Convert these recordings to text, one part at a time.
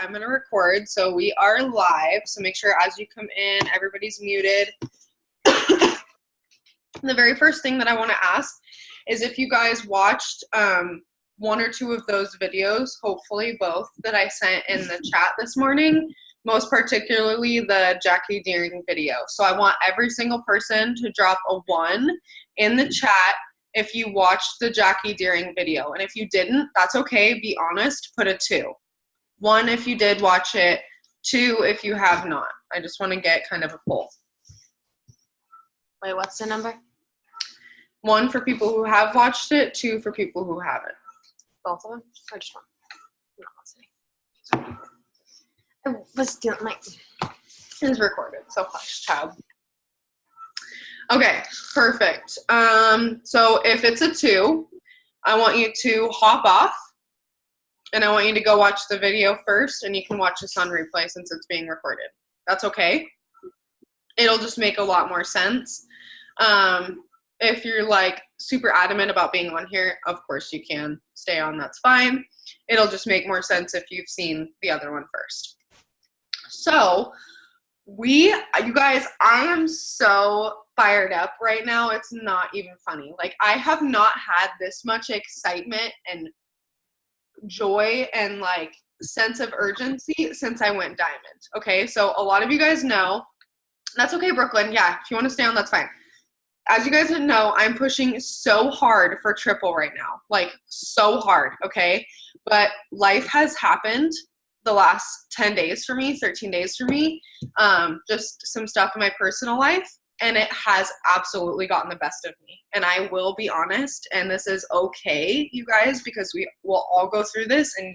I'm going to record. So we are live. So make sure as you come in, everybody's muted. The very first thing that I want to ask is if you guys watched one or two of those videos, hopefully both, that I sent in the chat this morning, most particularly the Jackie Deering video. So I want every single person to drop a 1 in the chat if you watched the Jackie Deering video. And if you didn't, that's okay. Be honest, put a 2. 1 if you did watch it, 2 if you have not. I just want to get kind of a poll. Wait, what's the number? 1 for people who have watched it, 2 for people who haven't. Both of them? Or just one? No, I was doing my... It's recorded, so hush, child. Okay, perfect. So if it's a 2, I want you to hop off, and I want you to go watch the video first, and you can watch this on replay since it's being recorded. That's okay. It'll just make a lot more sense. If you're like super adamant about being on here, of course you can stay on, that's fine. It'll just make more sense if you've seen the other one first. So you guys, I am so fired up right now. It's not even funny. Like, I have not had this much excitement and joy and like sense of urgency since I went diamond. Okay, so a lot of you guys know, that's okay, Brooklyn. Yeah, if you want to stay on, that's fine. As you guys know, I'm pushing so hard for triple right now, like so hard, okay? But life has happened the last 10 days for me, 13 days for me, just some stuff in my personal life, and it has absolutely gotten the best of me. And I will be honest, and this is okay, you guys, because we will all go through this, and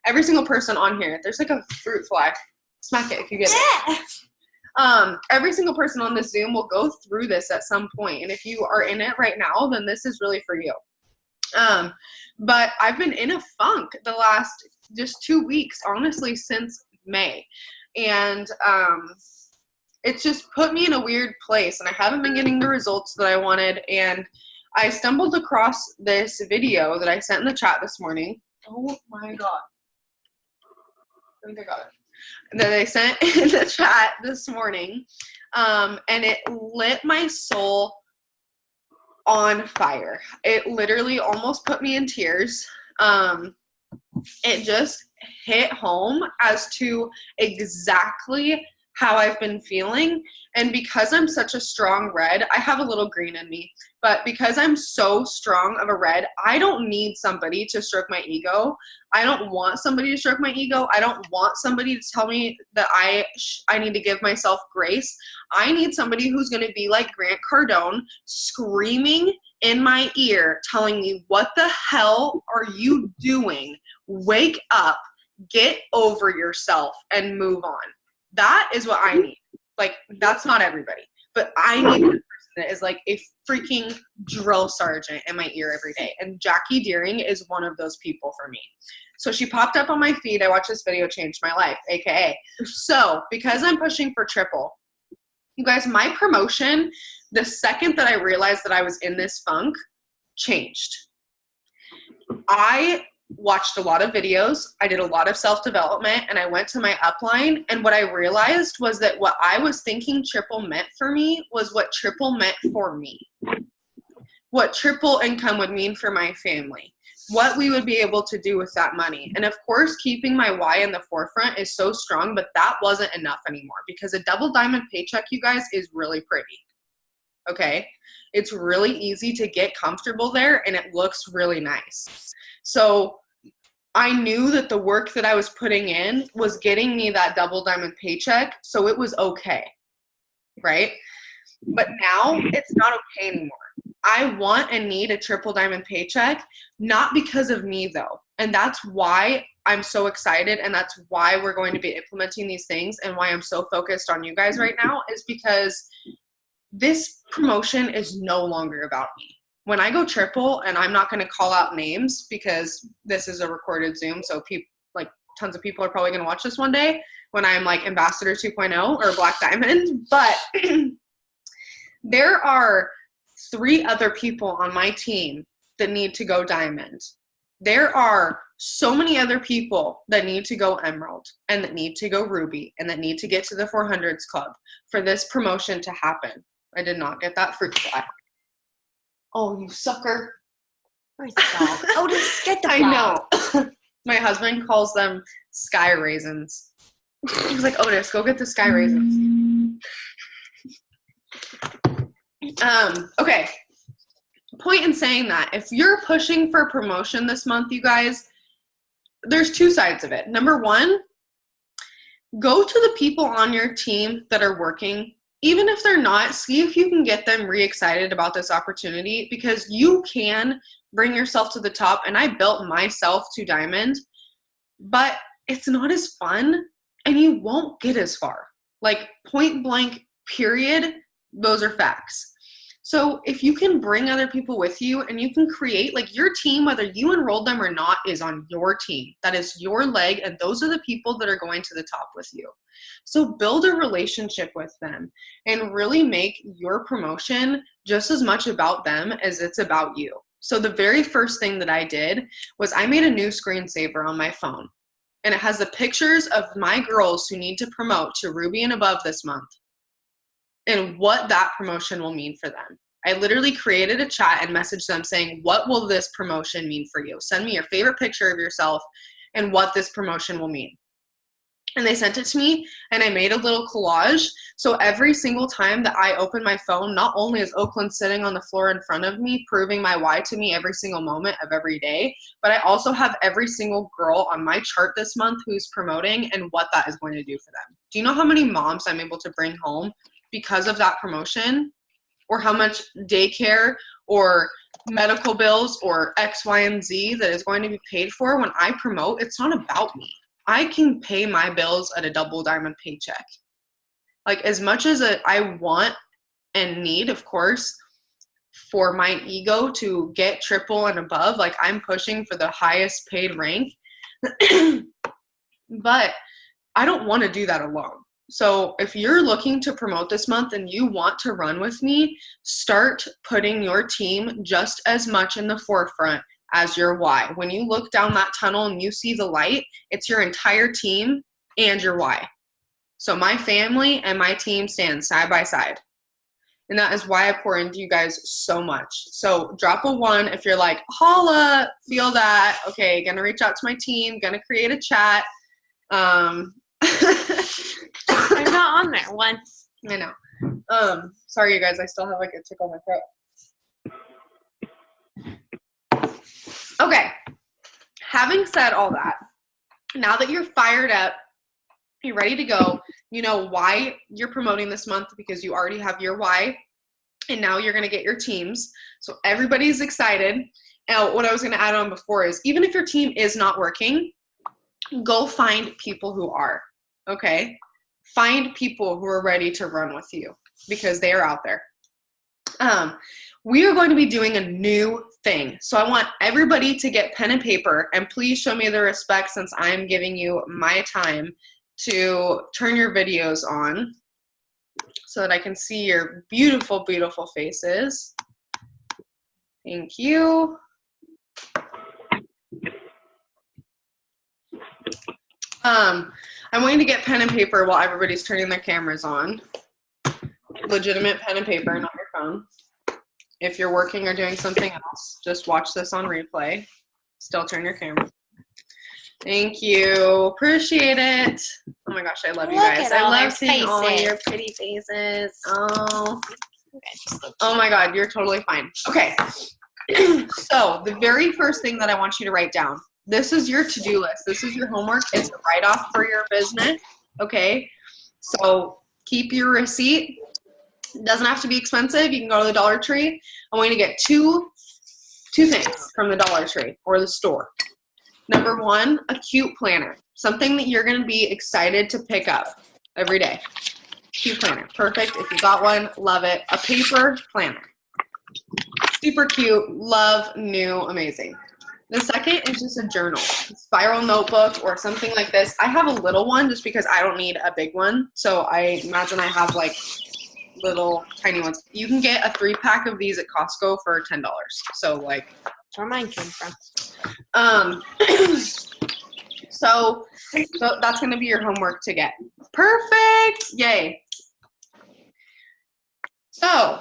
every single person on here, there's like a fruit fly. Smack it if you get it. Every single person on this Zoom will go through this at some point, and if you are in it right now, then this is really for you. But I've been in a funk the last just 2 weeks, honestly, since May, and it's just put me in a weird place, and I haven't been getting the results that I wanted. And I stumbled across this video that I sent in the chat this morning. Oh my god, I think I got it. That I sent in the chat this morning, and it lit my soul on fire. It literally almost put me in tears. It just hit home as to exactly how I've been feeling. And because I'm such a strong red, I have a little green in me, but because I'm so strong of a red, I don't need somebody to stroke my ego. I don't want somebody to stroke my ego. I don't want somebody to tell me that I need to give myself grace. I need somebody who's going to be like Grant Cardone, screaming in my ear, telling me, what the hell are you doing? Wake up, get over yourself, and move on. That is what I need. Like, that's not everybody, but I need a person that is like a freaking drill sergeant in my ear every day. And Jackie Deering is one of those people for me. So she popped up on my feed. I watched this video, changed my life, AKA. So because I'm pushing for triple, you guys, my promotion, the second that I realized that I was in this funk, changed. I watched a lot of videos, I did a lot of self-development, and I went to my upline, and what I realized was that what I was thinking triple meant for me was what triple meant for me. What triple income would mean for my family. What we would be able to do with that money. And of course, keeping my why in the forefront is so strong, but that wasn't enough anymore, because a double diamond paycheck, you guys, is really pretty. Okay? It's really easy to get comfortable there, and it looks really nice. So I knew that the work that I was putting in was getting me that double diamond paycheck, so it was okay, right? But now it's not okay anymore. I want and need a triple diamond paycheck, not because of me though. And that's why I'm so excited, and that's why we're going to be implementing these things, and why I'm so focused on you guys right now, is because this promotion is no longer about me. When I go triple, and I'm not going to call out names because this is a recorded Zoom, so tons of people are probably going to watch this one day when I'm like Ambassador 2.0 or Black Diamond, but there are 3 other people on my team that need to go diamond. There are so many other people that need to go Emerald and that need to go Ruby and that need to get to the 400s club for this promotion to happen. I did not get that fruit fly. Oh, you sucker. Where's the dog? Otis, get the fly. I know. My husband calls them sky raisins. He was like, Otis, go get the sky raisins. Okay. Point in saying that, if you're pushing for promotion this month, you guys, there's two sides of it. Number one, go to the people on your team that are working. Even if they're not, see if you can get them re-excited about this opportunity, because you can bring yourself to the top. And I built myself to diamond, but it's not as fun and you won't get as far. Like, point blank, period. Those are facts. So if you can bring other people with you and you can create, like, your team, whether you enrolled them or not, is on your team. That is your leg, and those are the people that are going to the top with you. So build a relationship with them and really make your promotion just as much about them as it's about you. So the very first thing that I did was I made a new screensaver on my phone, and it has the pictures of my girls who need to promote to Ruby and above this month and what that promotion will mean for them. I literally created a chat and messaged them saying, what will this promotion mean for you? Send me your favorite picture of yourself and what this promotion will mean. And they sent it to me, and I made a little collage. So every single time that I open my phone, not only is Oakland sitting on the floor in front of me, proving my why to me every single moment of every day, but I also have every single girl on my chart this month who's promoting and what that is going to do for them. Do you know how many moms I'm able to bring home because of that promotion? Or how much daycare or medical bills or X, Y, and Z that is going to be paid for when I promote? It's not about me. I can pay my bills at a double diamond paycheck. Like, as much as I want and need, of course, for my ego to get triple and above, like, I'm pushing for the highest paid rank, but I don't want to do that alone. So if you're looking to promote this month and you want to run with me, start putting your team just as much in the forefront as your why. When you look down that tunnel and you see the light, it's your entire team and your why. So my family and my team stand side by side. And that is why I pour into you guys so much. So drop a 1 if you're like, holla, feel that. Okay, gonna reach out to my team, gonna create a chat. I'm not on there. 1. I know. Sorry, you guys. I still have like a tickle in my throat. Okay. Having said all that, now that you're fired up, you're ready to go, you know why you're promoting this month because you already have your why, and now you're going to get your teams. So everybody's excited. Now, what I was going to add on before is, even if your team is not working, go find people who are, okay? Find people who are ready to run with you because they are out there. We are going to be doing a new thing. So I want everybody to get pen and paper, and please show me the respect since I'm giving you my time to turn your videos on so that I can see your beautiful, beautiful faces. Thank you. I'm going to get pen and paper while everybody's turning their cameras on. Legitimate pen and paper, not your phone. If you're working or doing something else, just watch this on replay. Still turn your camera. Thank you. Appreciate it. Oh my gosh, I love you guys. I love seeing all your pretty faces. Oh. Oh my God, you're totally fine. Okay. So the very first thing that I want you to write down, this is your to-do list. This is your homework. It's a write-off for your business. Okay. So keep your receipt. It doesn't have to be expensive. You can go to the Dollar Tree. I'm going to get two things from the Dollar Tree or the store. Number 1, a cute planner. Something that you're going to be excited to pick up every day. Cute planner. Perfect. If you got one, love it. A paper planner. Super cute. Love. New. Amazing. The second is just a journal. A spiral notebook or something like this. I have a little one just because I don't need a big one. So I imagine I have like little tiny ones. You can get a 3-pack of these at Costco for $10. So like, that's where mine came from. Um, so that's going to be your homework to get. Perfect. Yay. So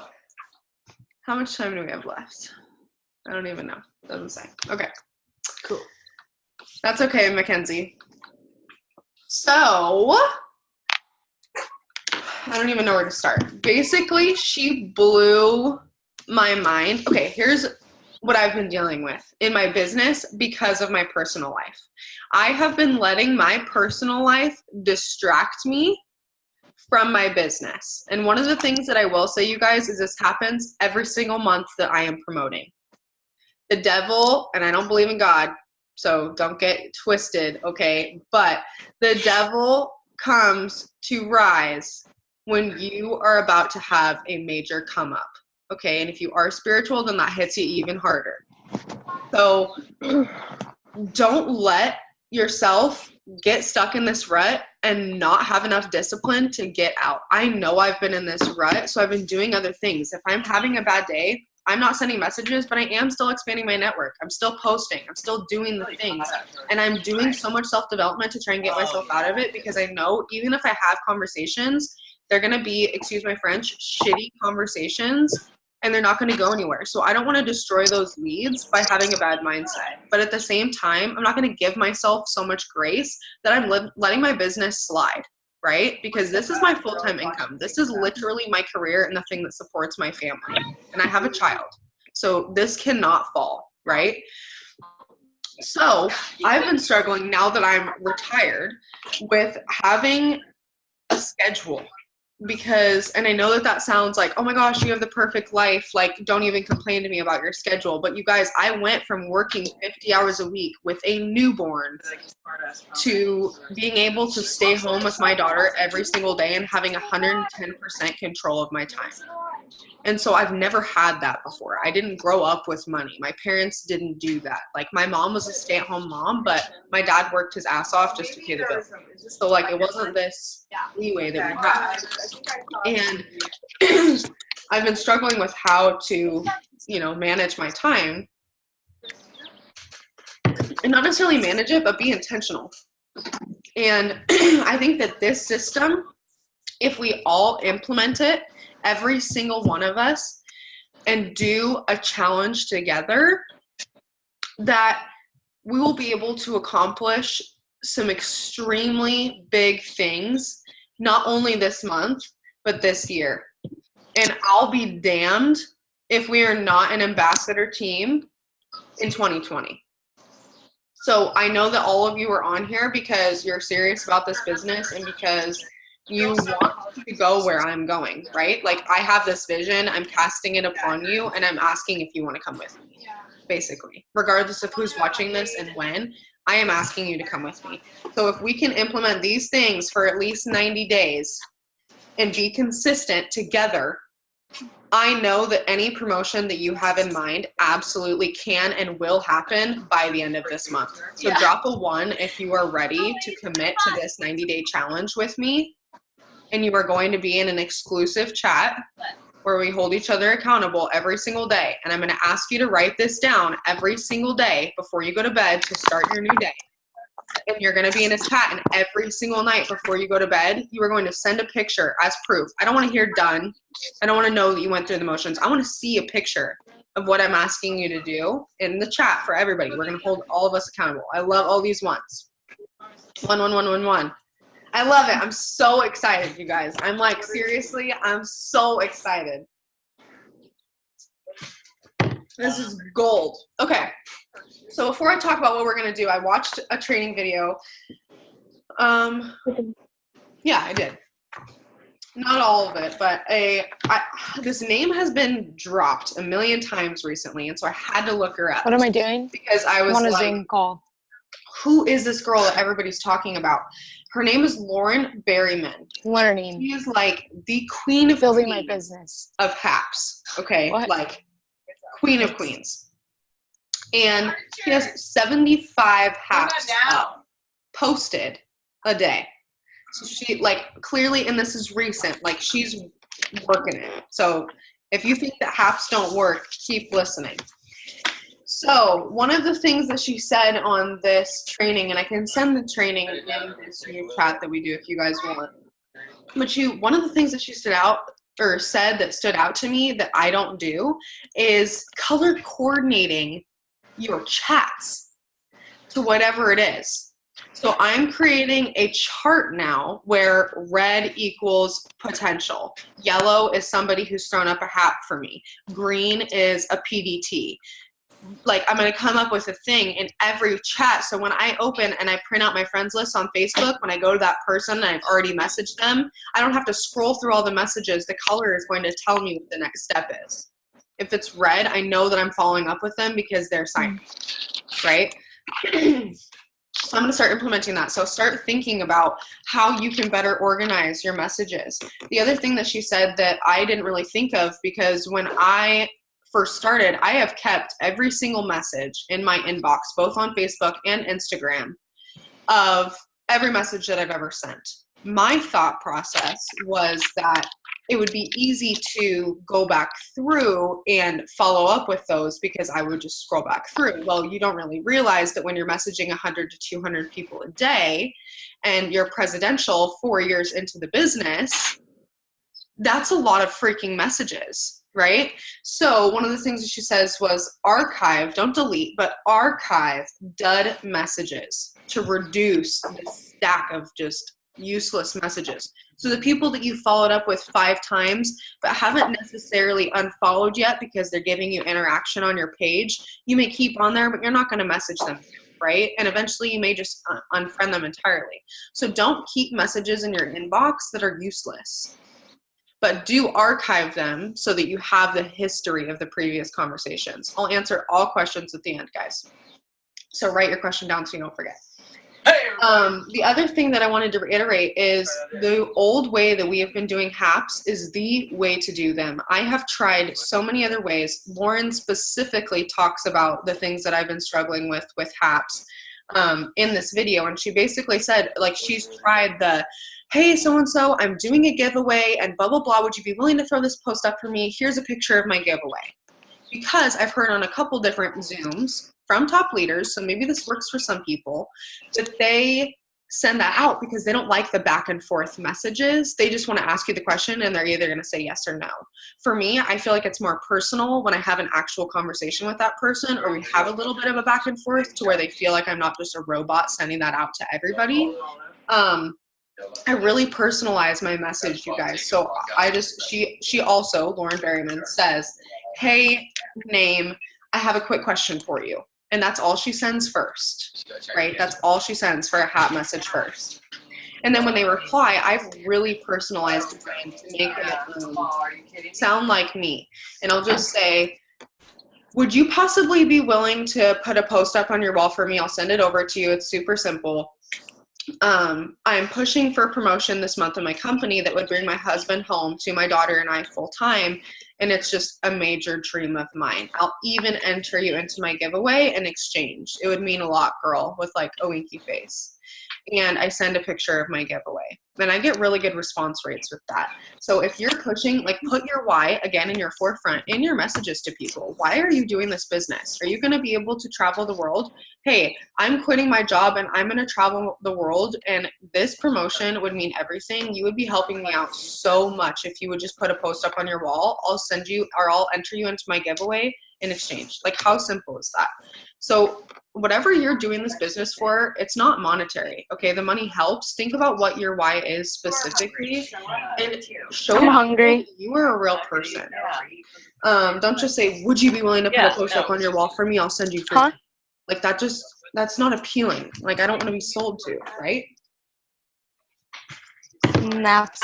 how much time do we have left? I don't even know. Doesn't say. Okay. Cool. That's okay, Mackenzie. So I don't even know where to start. Basically, she blew my mind. Okay, here's what I've been dealing with in my business because of my personal life. I have been letting my personal life distract me from my business. And one of the things that I will say, you guys, is this happens every single month that I am promoting. The devil, and I don't believe in God, so don't get twisted, okay? But the devil comes to rise when you are about to have a major come up, okay? And if you are spiritual, then that hits you even harder. So don't let yourself get stuck in this rut and not have enough discipline to get out. I know I've been in this rut, so I've been doing other things. If I'm having a bad day, I'm not sending messages, but I am still expanding my network. I'm still posting. I'm still doing the things. And I'm doing so much self-development to try and get myself out of it, because I know even if I have conversations, they're going to be, excuse my French, shitty conversations, and they're not going to go anywhere. So I don't want to destroy those leads by having a bad mindset. But at the same time, I'm not going to give myself so much grace that I'm letting my business slide, right? Because this is my full-time income. This is literally my career and the thing that supports my family. And I have a child. So this cannot fall, right? So I've been struggling now that I'm retired with having a schedule. Because, and I know that that sounds like, oh my gosh, you have the perfect life, like don't even complain to me about your schedule. But you guys, I went from working 50 hours a week with a newborn to being able to stay home with my daughter every single day and having 110% control of my time. And so I've never had that before. I didn't grow up with money. My parents didn't do that. Like my mom was a stay-at-home mom, but my dad worked his ass off just to pay the bills. So like it wasn't this leeway that we had. And I've been struggling with how to, you know, manage my time. And not necessarily manage it, but be intentional. And I think that this system, if we all implement it, every single one of us, and do a challenge together, that we will be able to accomplish some extremely big things, not only this month, but this year. And I'll be damned if we are not an ambassador team in 2020. So I know that all of you are on here because you're serious about this business and because you want to go where I'm going, right? Like I have this vision, I'm casting it upon you, and I'm asking if you want to come with me, basically. Regardless of who's watching this and when, I am asking you to come with me. So if we can implement these things for at least 90 days and be consistent together, I know that any promotion that you have in mind absolutely can and will happen by the end of this month. So drop a 1 if you are ready to commit to this 90-day challenge with me. And you are going to be in an exclusive chat where we hold each other accountable every single day. And I'm going to ask you to write this down every single day before you go to bed to start your new day. And you're going to be in a chat, and every single night before you go to bed, you are going to send a picture as proof. I don't want to hear done. I don't want to know that you went through the motions. I want to see a picture of what I'm asking you to do in the chat for everybody. We're going to hold all of us accountable. I love all these ones. 1, 1, 1, 1, 1. I love it. I'm so excited, you guys. I'm like, seriously, I'm so excited. This is gold. Okay. So before I talk about what we're going to do, I watched a training video. Yeah, I did. Not all of it, but this name has been dropped a million times recently, and so I had to look her up. What am I doing? Because I was I'm on a like, Zoom call. Who is this girl that everybody's talking about? Her name is Lauren Berryman. Learning. She is like the queen of Building queens my business. of haps. Okay, What? like queen of queens. And she has 75 haps up, posted a day. So she like clearly, and this is recent, like she's working it. So if you think that haps don't work, keep listening. So one of the things that she said on this training, and I can send the training in this new chat that we do if you guys want. But one of the things that she stood out or said that stood out to me that I don't do is color coordinating your chats to whatever it is. So I'm creating a chart now where red equals potential. Yellow is somebody who's thrown up a hat for me. Green is a PDT. Like, I'm going to come up with a thing in every chat. So when I open and I print out my friends list on Facebook, when I go to that person and I've already messaged them, I don't have to scroll through all the messages. The color is going to tell me what the next step is. If it's red, I know that I'm following up with them because they're signed, right? So I'm going to start implementing that. So start thinking about how you can better organize your messages. The other thing that she said that I didn't really think of, because when I first started, I have kept every single message in my inbox, both on Facebook and Instagram, of every message that I've ever sent. My thought process was that it would be easy to go back through and follow up with those because I would just scroll back through. Well, you don't really realize that when you're messaging 100 to 200 people a day and you're presidential 4 years into the business, that's a lot of freaking messages, right? So one of the things that she says was archive, don't delete, but archive dud messages to reduce the stack of just useless messages. So the people that you followed up with 5 times but haven't necessarily unfollowed yet because they're giving you interaction on your page, you may keep on there, but you're not going to message them, right? And eventually you may just unfriend them entirely. So don't keep messages in your inbox that are useless, but do archive them so that you have the history of the previous conversations. I'll answer all questions at the end, guys. So write your question down so you don't forget. The other thing that I wanted to reiterate is the old way that we have been doing HAPs is the way to do them. I have tried so many other ways. Lauren specifically talks about the things that I've been struggling with HAPs in this video. And she basically said, like, she's tried the, hey, so-and-so, I'm doing a giveaway and blah, blah, blah. Would you be willing to throw this post up for me? Here's a picture of my giveaway. Because I've heard on a couple different Zooms from top leaders, so maybe this works for some people, that they send that out because they don't like the back and forth messages. They just want to ask you the question and they're either going to say yes or no. For me, I feel like it's more personal when I have an actual conversation with that person, or we have a little bit of a back and forth to where they feel like I'm not just a robot sending that out to everybody. I really personalize my message, you guys. So she also, Lauren Berryman, says, hey, name, I have a quick question for you. And that's all she sends first, right? That's all she sends for a hat message first. And then when they reply, I've really personalized it to make it sound like me. And I'll just say, would you possibly be willing to put a post up on your wall for me? I'll send it over to you. It's super simple. I'm pushing for promotion this month in my company that would bring my husband home to my daughter and I full time. And it's just a major dream of mine. I'll even enter you into my giveaway in exchange. It would mean a lot, girl, with like a winky face. And I send a picture of my giveaway. And I get really good response rates with that. So if you're pushing, like, put your why, again, in your forefront, in your messages to people. Why are you doing this business? Are you going to be able to travel the world? Hey, I'm quitting my job and I'm going to travel the world, and this promotion would mean everything. You would be helping me out so much if you would just put a post up on your wall. I'll send you, or I'll enter you into my giveaway in exchange. Like, how simple is that? So whatever you're doing this business for, it's not monetary, okay? The money helps. Think about what your why is specifically and show I'm hungry. you are a real person. Don't just say, would you be willing to put a post up on your wall for me? I'll send you free. Huh? Like, that's not appealing. Like, I don't want to be sold to, right? Naps.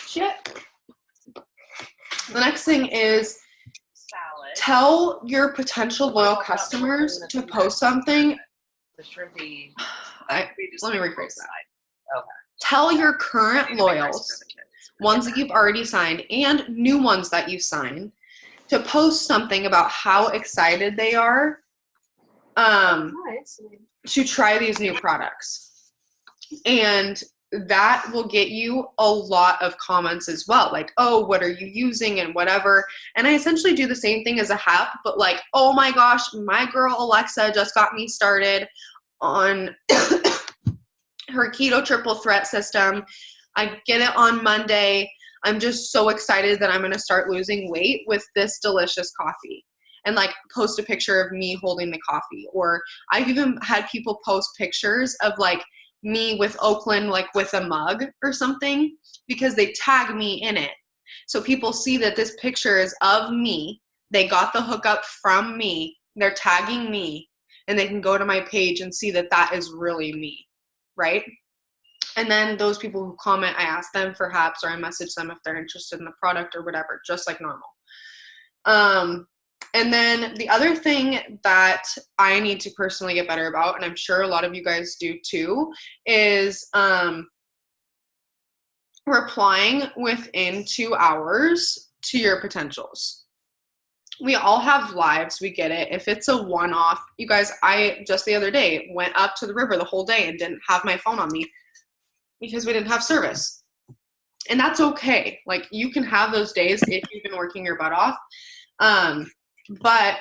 Shit. The next thing is, tell your potential loyal customers to post something. Let me rephrase that. Okay. Tell your current loyals, ones that you've already signed and new ones that you sign, to post something about how excited they are to try these new products. And that will get you a lot of comments as well. Like, oh, what are you using and whatever. And I essentially do the same thing as a hap, but like, oh my gosh, my girl Alexa just got me started on her keto triple threat system. I get it on Monday. I'm just so excited that I'm going to start losing weight with this delicious coffee. And like post a picture of me holding the coffee. Or I've even had people post pictures of like me with Oakland, like with a mug or something, because they tag me in it. So people see that this picture is of me. They got the hookup from me. They're tagging me, and they can go to my page and see that that is really me, right? And then those people who comment, I ask them for haps, or I message them if they're interested in the product or whatever, just like normal. And then the other thing that I need to personally get better about, and I'm sure a lot of you guys do too, is replying within 2 hours to your potentials. We all have lives. We get it. If it's a one-off, you guys, I just the other day went up to the river the whole day and didn't have my phone on me because we didn't have service. And that's okay. Like, you can have those days if you've been working your butt off. But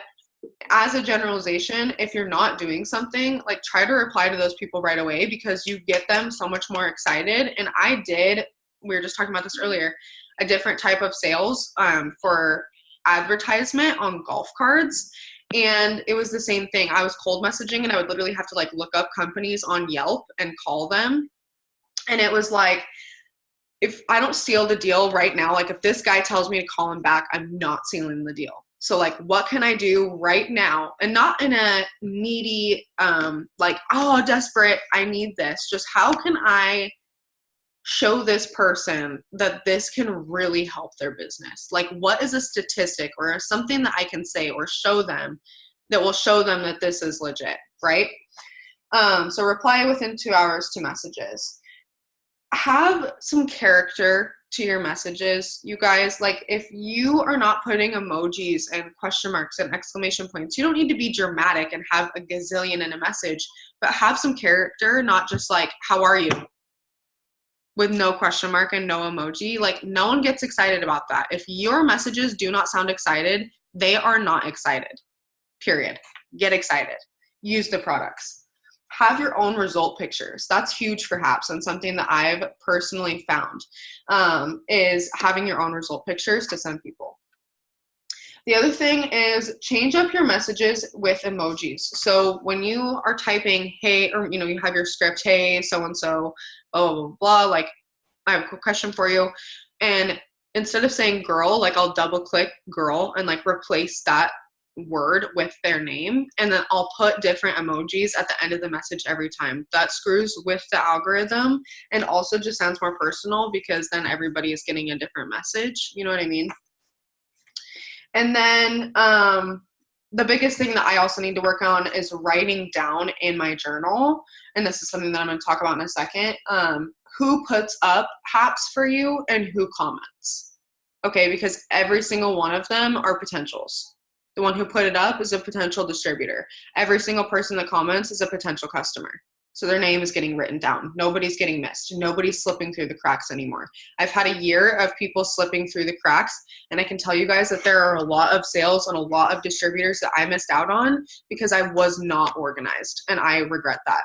as a generalization, if you're not doing something, like, try to reply to those people right away, because you get them so much more excited. And we were just talking about this earlier, a different type of sales for advertisement on golf cards. And it was the same thing. I was cold messaging, and I would literally have to like look up companies on Yelp and call them. And it was like, if I don't seal the deal right now, like if this guy tells me to call him back, I'm not sealing the deal. So like, what can I do right now? And not in a needy, like, oh, desperate, I need this. Just how can I show this person that this can really help their business? Like, what is a statistic or something that I can say or show them that will show them that this is legit, right? So reply within 2 hours to messages. Have some character to your messages, you guys. Like, if you are not putting emojis and question marks and exclamation points, you don't need to be dramatic and have a gazillion in a message, but have some character, not just like, how are you? With no question mark and no emoji. Like, no one gets excited about that. If your messages do not sound excited, they are not excited. Period. Get excited. Use the products. Have your own result pictures. That's huge for haps, and something that I've personally found is having your own result pictures to send people. The other thing is change up your messages with emojis. So when you are typing, hey, or you have your script, hey, so-and-so, blah, blah, blah, like, I have a quick question for you. And instead of saying girl, like, I'll double click girl and like replace that word with their name, and then I'll put different emojis at the end of the message every time. That screws with the algorithm, and also just sounds more personal, because then everybody is getting a different message. You know what I mean? And then the biggest thing that I also need to work on is writing down in my journal, and this is something that I'm going to talk about in a second, who puts up haps for you and who comments. Okay, because every single one of them are potentials. The one who put it up is a potential distributor. Every single person that comments is a potential customer. So their name is getting written down. Nobody's getting missed. Nobody's slipping through the cracks anymore. I've had a year of people slipping through the cracks, and I can tell you guys that there are a lot of sales and a lot of distributors that I missed out on because I was not organized, and I regret that.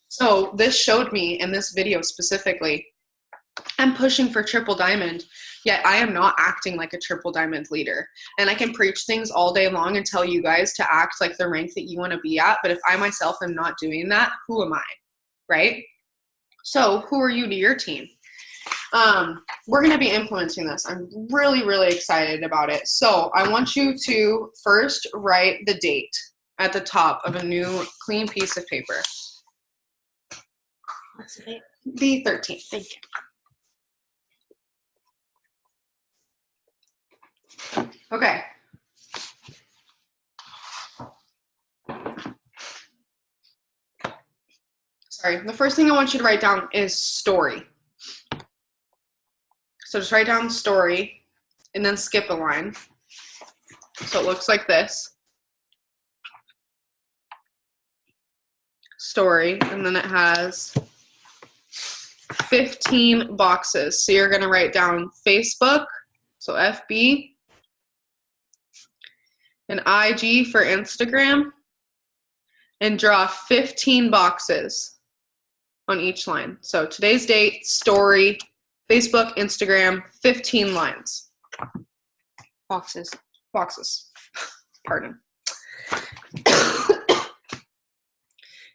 So this showed me in this video specifically, I'm pushing for triple diamond, yet I am not acting like a triple diamond leader. And I can preach things all day long and tell you guys to act like the rank that you want to be at. But if I myself am not doing that, who am I? Right? So who are you to your team? We're going to be implementing this. I'm really, really excited about it. So I want you to first write the date at the top of a new clean piece of paper. What's the date? The 13th. Thank you. Okay. Sorry, the first thing I want you to write down is story. So just write down story and then skip a line. So it looks like this. story, and then it has 15 boxes. So you're going to write down Facebook, so FB, and IG for Instagram, and draw 15 boxes on each line. So today's date, story, Facebook, Instagram, 15 lines. Boxes. Pardon.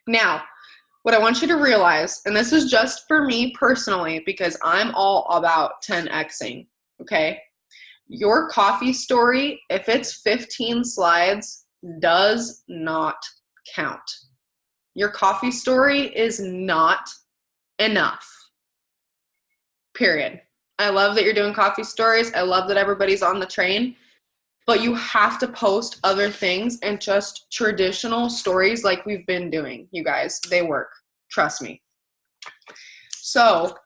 Now, what I want you to realize, and this is just for me personally because I'm all about 10xing, okay? Your coffee story, if it's 15 slides, does not count. Your coffee story is not enough. Period. I love that you're doing coffee stories. I love that everybody's on the train. But you have to post other things and just traditional stories like we've been doing, you guys. They work. Trust me. So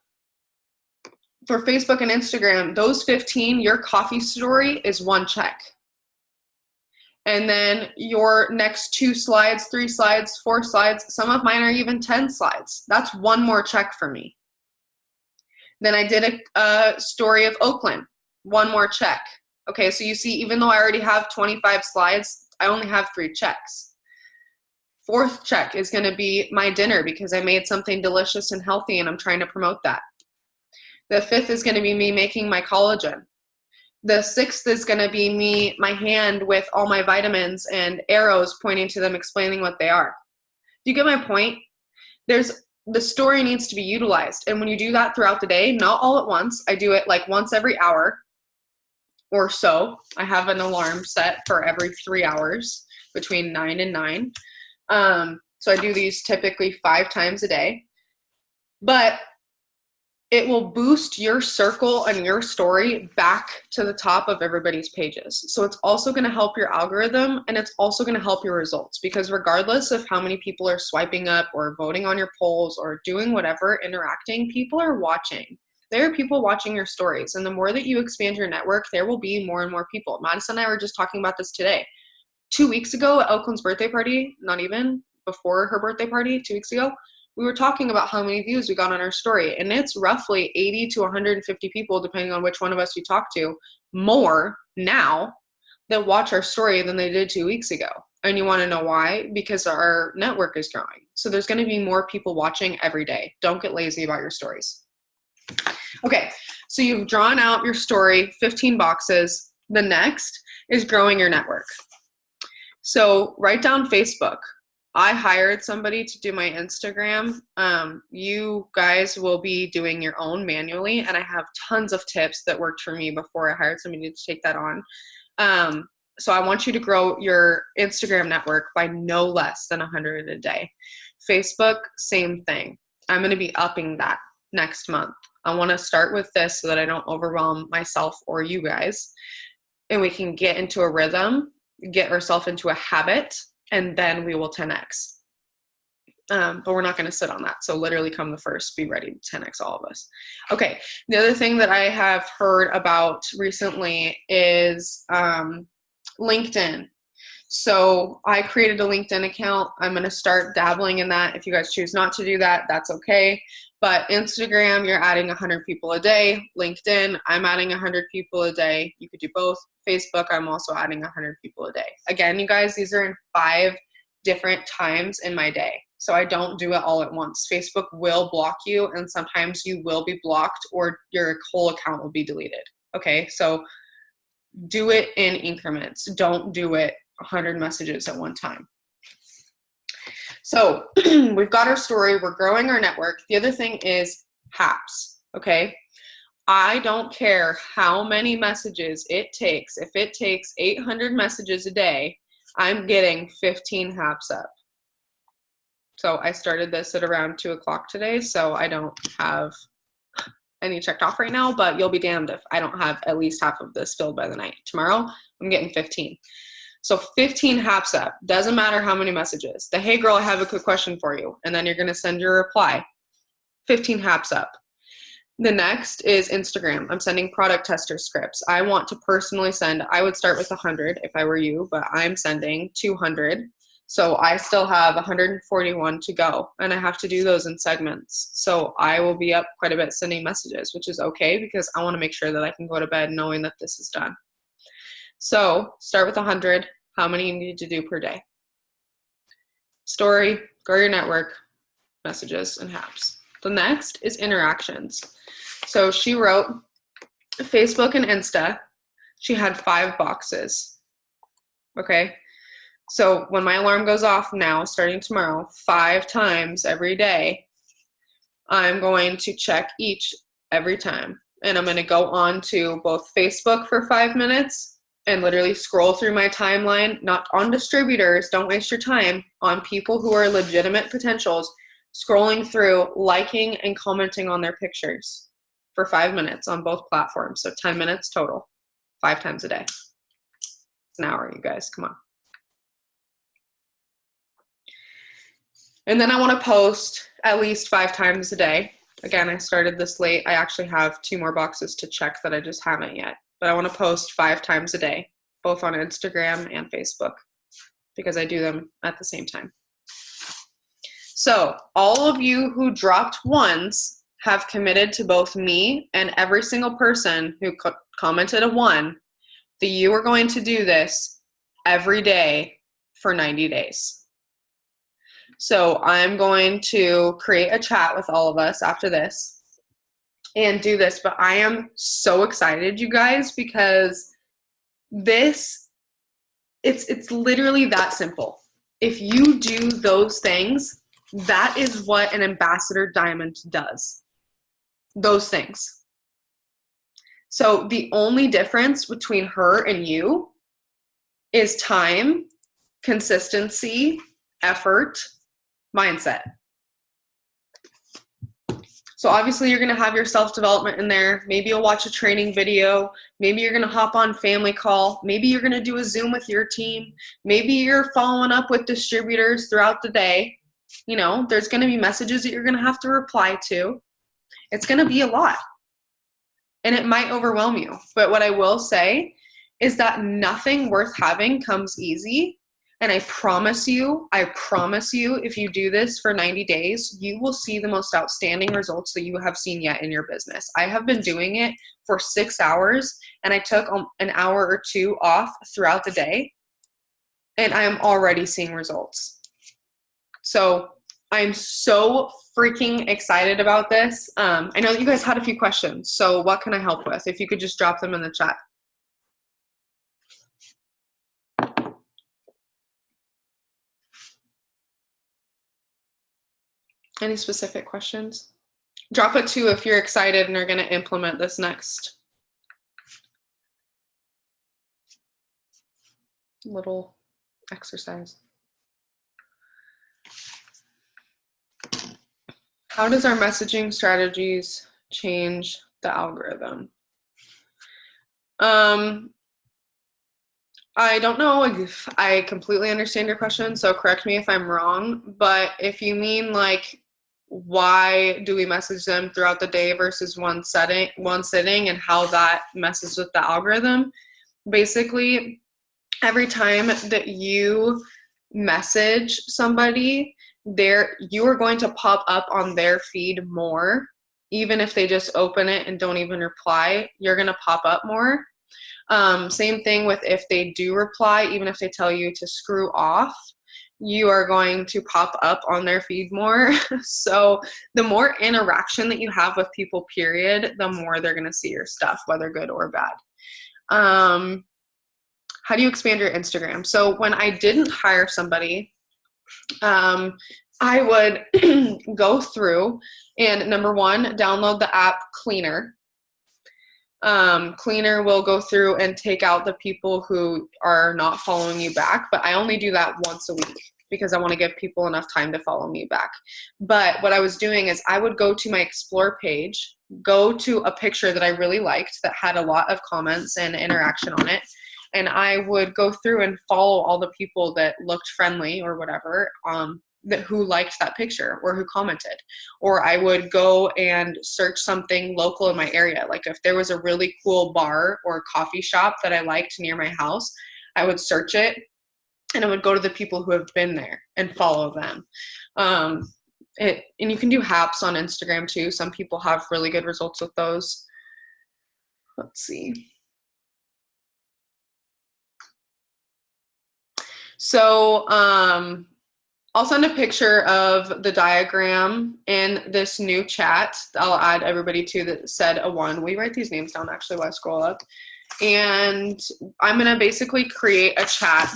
for Facebook and Instagram, those 15, your coffee story is 1 check. And then your next 2 slides, 3 slides, 4 slides, some of mine are even 10 slides. That's 1 more check for me. Then I did a story of Oakland, 1 more check. Okay, so you see, even though I already have 25 slides, I only have 3 checks. 4th check is going to be my dinner because I made something delicious and healthy and I'm trying to promote that. The 5th is going to be me making my collagen. The 6th is going to be my hand with all my vitamins and arrows pointing to them, explaining what they are. Do you get my point? The story needs to be utilized. And when you do that throughout the day, not all at once, I do it like once every hour or so. I have an alarm set for every 3 hours between 9 and 9. So I do these typically 5 times a day. But it will boost your circle and your story back to the top of everybody's pages. So it's also going to help your algorithm, and it's also going to help your results, because regardless of how many people are swiping up or voting on your polls or doing whatever, interacting, people are watching. There are people watching your stories, and the more that you expand your network, there will be more and more people. Madison and I were just talking about this today. 2 weeks ago at Oakland's birthday party, not even before her birthday party, 2 weeks ago, we were talking about how many views we got on our story, and it's roughly 80 to 150 people, depending on which one of us you talk to, more now that watch our story than they did 2 weeks ago. And you want to know why? Because our network is growing. So there's going to be more people watching every day. Don't get lazy about your stories. Okay, so you've drawn out your story, 15 boxes. The next is growing your network. So write down Facebook. I hired somebody to do my Instagram. You guys will be doing your own manually, and I have tons of tips that worked for me before I hired somebody to take that on. So I want you to grow your Instagram network by no less than 100 a day. Facebook, same thing. I'm going to be upping that next month. I want to start with this so that I don't overwhelm myself or you guys, and we can get into a rhythm, get ourselves into a habit, and then we will 10x. But we're not going to sit on that. So literally come the first, be ready to 10x all of us. Okay. The other thing that I have heard about recently is LinkedIn. So I created a LinkedIn account. I'm going to start dabbling in that. If you guys choose not to do that, that's okay. But Instagram, you're adding 100 people a day. LinkedIn, I'm adding 100 people a day. You could do both. Facebook, I'm also adding 100 people a day. Again, you guys, these are in 5 different times in my day. So I don't do it all at once. Facebook will block you, and sometimes you will be blocked or your whole account will be deleted. Okay, so do it in increments. Don't do it 100 messages at one time. So we've got our story. We're growing our network. The other thing is HAPs, okay? I don't care how many messages it takes. If it takes 800 messages a day, I'm getting 15 HAPs up. So I started this at around 2 o'clock today, so I don't have any checked off right now, but you'll be damned if I don't have at least half of this filled by the night. Tomorrow, I'm getting 15. So 15 HAPs up. Doesn't matter how many messages. The hey girl, I have a quick question for you. And then you're going to send your reply. 15 HAPs up. The next is Instagram. I'm sending product tester scripts. I want to personally send, I would start with 100 if I were you, but I'm sending 200 So I still have 141 to go, and I have to do those in segments. So I will be up quite a bit sending messages, which is okay because I want to make sure that I can go to bed knowing that this is done. So start with 100. How many you need to do per day? Story, grow your network, messages, and haps. The next is interactions. So she wrote Facebook and Insta. She had 5 boxes. Okay. So when my alarm goes off now, starting tomorrow, 5 times every day, I'm going to check each every time. And I'm going to go on to both Facebook for 5 minutes and literally scroll through my timeline, not on distributors, don't waste your time, on people who are legitimate potentials, scrolling through, liking and commenting on their pictures for 5 minutes on both platforms. So 10 minutes total, 5 times a day. It's an hour, you guys, come on. And then I want to post at least 5 times a day. Again, I started this late. I actually have 2 more boxes to check that I just haven't yet. But I want to post 5 times a day, both on Instagram and Facebook, because I do them at the same time. So all of you who dropped ones have committed to both me and every single person who commented a 1 that you are going to do this every day for 90 days. So I'm going to create a chat with all of us after this and do this. But I am so excited, you guys, because this, it's literally that simple. If you do those things, that is what an ambassador diamond does. Those things. So the only difference between her and you is time, consistency, effort, mindset. So obviously you're going to have your self-development in there. Maybe you'll watch a training video. Maybe you're going to hop on family call. Maybe you're going to do a Zoom with your team. Maybe you're following up with distributors throughout the day. You know, there's going to be messages that you're going to have to reply to. It's going to be a lot. And it might overwhelm you. But what I will say is that nothing worth having comes easy. And I promise you, if you do this for 90 days, you will see the most outstanding results that you have seen yet in your business. I have been doing it for 6 hours, and I took an hour or 2 off throughout the day, and I am already seeing results. So I'm so freaking excited about this. I know that you guys had a few questions, so what can I help with? If you could just drop them in the chat. Any specific questions? Drop it too if you're excited and are going to implement this next little exercise. How does our messaging strategies change the algorithm? I don't know if I completely understand your question, so correct me if I'm wrong, but if you mean like why do we message them throughout the day versus one sitting and how that messes with the algorithm, basically every time that you message somebody, you are going to pop up on their feed more. Even if they just open it and don't even reply, you're going to pop up more. Same thing with if they do reply, even if they tell you to screw off, you are going to pop up on their feed more. So the more interaction that you have with people, period, the more they're going to see your stuff, whether good or bad. How do you expand your Instagram? So when I didn't hire somebody, I would go through and number 1, download the app Cleaner. Cleaner will go through and take out the people who are not following you back, but I only do that once a week because I want to give people enough time to follow me back. But what I was doing is I would go to my Explore page, go to a picture that I really liked that had a lot of comments and interaction on it, and I would go through and follow all the people that looked friendly or whatever, who liked that picture or who commented. Or I would go and search something local in my area. Like if there was a really cool bar or coffee shop that I liked near my house, I would search it and I would go to the people who have been there and follow them. And you can do haps on Instagram too. Some people have really good results with those. Let's see. So I'll send a picture of the diagram in this new chat. I'll add everybody to that said a 1. We write these names down actually while I scroll up. And I'm going to basically create a chat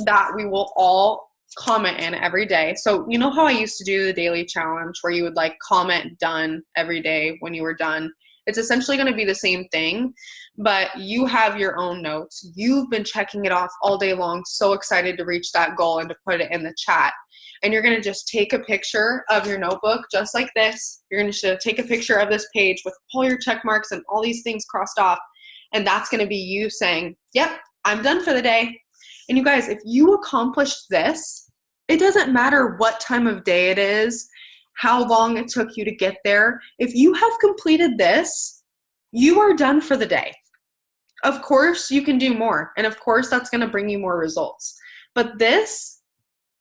that we will all comment in every day. So you know how I used to do the daily challenge where you would like comment done every day when you were done? It's essentially going to be the same thing, but you have your own notes. You've been checking it off all day long, so excited to reach that goal and to put it in the chat. And you're going to just take a picture of your notebook just like this. You're going to take a picture of this page with all your check marks and all these things crossed off. And that's going to be you saying, yep, I'm done for the day. And you guys, if you accomplished this, it doesn't matter what time of day it is, how long it took you to get there. If you have completed this, you are done for the day. Of course, you can do more. And of course, that's going to bring you more results. But this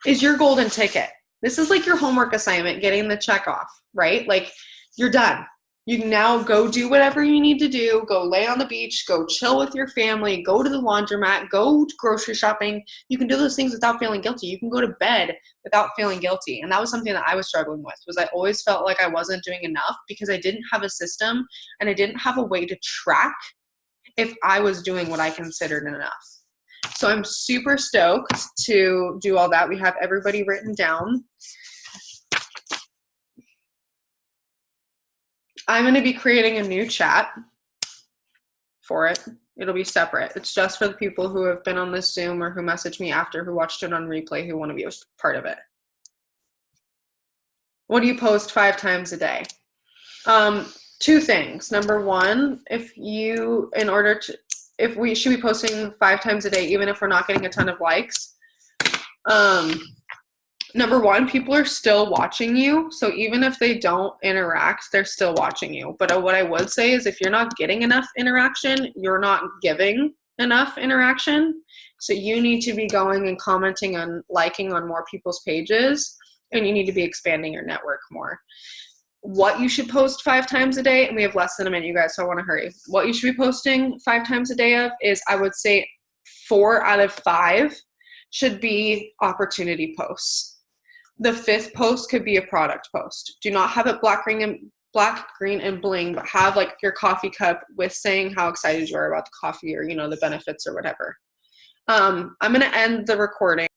is your golden ticket. This is like your homework assignment, getting the check off, right? Like you're done. You can now go do whatever you need to do, go lay on the beach, go chill with your family, go to the laundromat, go grocery shopping. You can do those things without feeling guilty. You can go to bed without feeling guilty. And that was something that I was struggling with, was I always felt like I wasn't doing enough because I didn't have a system and I didn't have a way to track if I was doing what I considered enough. So I'm super stoked to do all that. We have everybody written down. I'm going to be creating a new chat for it. It'll be separate. It's just for the people who have been on this Zoom or who messaged me after, who watched it on replay, who want to be a part of it. What do you post 5 times a day? 2 things. Number 1, if we should be posting 5 times a day, even if we're not getting a ton of likes. Number 1, people are still watching you. So even if they don't interact, they're still watching you. But what I would say is if you're not getting enough interaction, you're not giving enough interaction. So you need to be going and commenting and liking on more people's pages, and you need to be expanding your network more. What you should post 5 times a day, and we have less than a minute, you guys, so I want to hurry. What you should be posting 5 times a day of is, I would say 4 out of 5 should be opportunity posts. The 5th post could be a product post. Do not have it black, green, and bling, but have like your coffee cup with saying how excited you are about the coffee or, you know, the benefits or whatever. I'm going to end the recording.